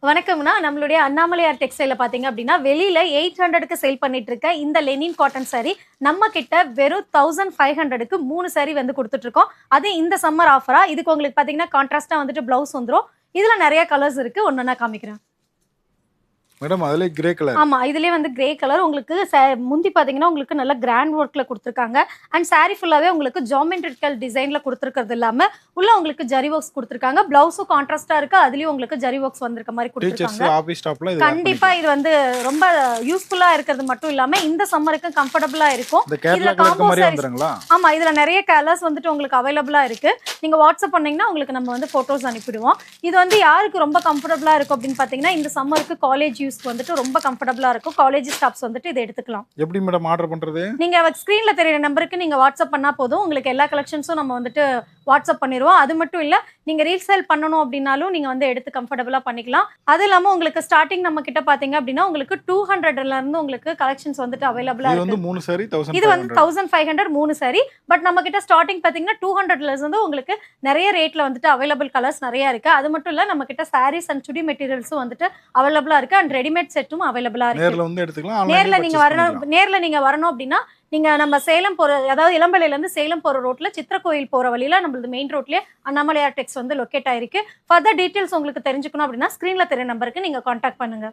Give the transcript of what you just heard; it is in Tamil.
வணக்கம்னா நம்மளுடைய அண்ணாமலையார் டெக்ஸ்டைல பாத்தீங்க அப்படின்னா வெளியில 800க்கு சேல் பண்ணிட்டு இருக்க இந்த லெனின் காட்டன் saree நம்ம கிட்ட வெறும் 1500க்கு 3 saree வந்து கொடுத்துட்டு இருக்கோம். அது இந்த சம்மர் ஆஃபரா. இதுக்கு உங்களுக்கு பாத்தீங்கன்னா கான்ட்ராஸ்டா வந்துட்டு பிளவுஸ் வந்துரும். இதுல நிறைய கலர்ஸ் இருக்கு. ஒன்னொன்னா காமிக்கிறேன். மேடம் அதுலயே கிரே கலர். ஆமா. இதுலயே வந்து கிரே கலர் உங்களுக்கு முந்தி பாத்தீங்கன்னா உங்களுக்கு நல்ல கிராண்ட் ஒர்க்ல குடுத்துருக்காங்க. அண்ட் saree ஃபுல்லாவே உங்களுக்கு ஜியோமெட்ரிக்கல் டிசைன்ல குடுத்துருக்கிறது இல்லாம உள்ள உங்களுக்கு ஜரி ஒர்க்ஸ் குடுத்துருக்காங்க. பிளவுஸும் கான்ட்ராஸ்டா இருக்கு. அதுலயும் உங்களுக்கு ஜரி ஒர்க்ஸ் வந்திருக்க மாதிரி டீச்சர்ஸ் குடுத்துருக்காங்க. ஆபீஸ் ஸ்டாஃப்ல இது கண்டிப்பா இது வந்து ரொம்ப யூஸ்ஃபுல்லா இருக்கிறது மட்டும் இல்லாம இந்த சம்மருக்கு கம்ஃபர்டபுளா இருக்கும். இந்த இதுல கேட்லாக் இருக்க காம்போ மாதிரி சாரீஸ் வந்துருங்களா? ஆமா. இதுல நிறைய கலர்ஸ் வந்துட்டு உங்களுக்கு அவைலபிளா இருக்கு. நீங்க வாட்ஸ்அப் பண்ணீங்கன்னா உங்களுக்கு நம்ம வந்து போட்டோஸ் அனுப்பிடுவோம். இது வந்து யாருக்கு ரொம்ப கம்ஃபர்டபுளா இருக்கும் அப்படின்னு பாத்தீங்கன்னா இந்த சம்மருக்கு காலேஜ் யூஸ்க்கு வந்துட்டு ரொம்ப கம்ஃபர்டபுளா இருக்கும். காலேஜ் ஸ்டாஃப்ஸ் வந்துட்டு இதை எடுத்துக்கலாம். எப்படி மேடம் ஆர்டர் பண்றது? நீங்க ஸ்கிரீன்ல தெரியுற நம்பருக்கு நீங்க வாட்ஸ்அப் பண்ணா போதும். உங்களுக்கு எல்லா கலெக்ஷன்ஸும் நம்ம வந்துட்டு வாட்ஸ்அப் பண்ணிடுவோம். அது மட்டும் இல்ல நீங்க ரீசேல் பண்ணணும் அப்படின்னாலும் நீங்க வந்து எடுத்து கம்ஃபர்டபுளா பண்ணிக்கலாம். அது இல்லாம உங்களுக்கு ஸ்டார்டிங் நம்ம கிட்ட பாத்தீங்க அப்படின்னா உங்களுக்கு 200ல இருந்து உங்களுக்கு கலெக்ஷன்ஸ் வந்துட்டு அவைலபிளா இது இருக்கு. வந்து 3 சாரி இது வந்து 1500 3 saree. பட் நம்ம கிட்ட ஸ்டார்டிங் பாத்தீங்கன்னா 200ல இருந்து உங்களுக்கு நிறைய ரேட்ல வந்துட்டு அவைலபிள் கலர்ஸ் நிறைய இருக்கு. அது மட்டும் இல்ல நம்ம கிட்ட sarees அண்ட் சுடி மெட்டீரியல்ஸும் வந்துட்டு அவைலபிளா இருக்கு. அண்ட் ரெடிமேட் செட்டும் அவைலபிளா இருக்கு. நேர்ல வந்து எடுத்துக்கலாம். நேர்ல நீங்க வரணும் அப்படின்னா நீங்க நம்ம சேலம் போற அதாவது இளம்பிள்ளையில இருந்து சேலம் போற ரோட்ல சித்திரக்கோயில் போற வழியில நம்மளது மெயின் ரோட்லயே அண்ணாமலையார் டெக்ஸ் வந்து லொக்கேட் ஆயிருக்கு. ஃபர்தர் டீடைல்ஸ் உங்களுக்கு தெரிஞ்சுக்கணும் அப்படின்னா ஸ்கிரீன்ல தெரிய நம்பருக்கு நீங்க கான்டாக்ட் பண்ணுங்க.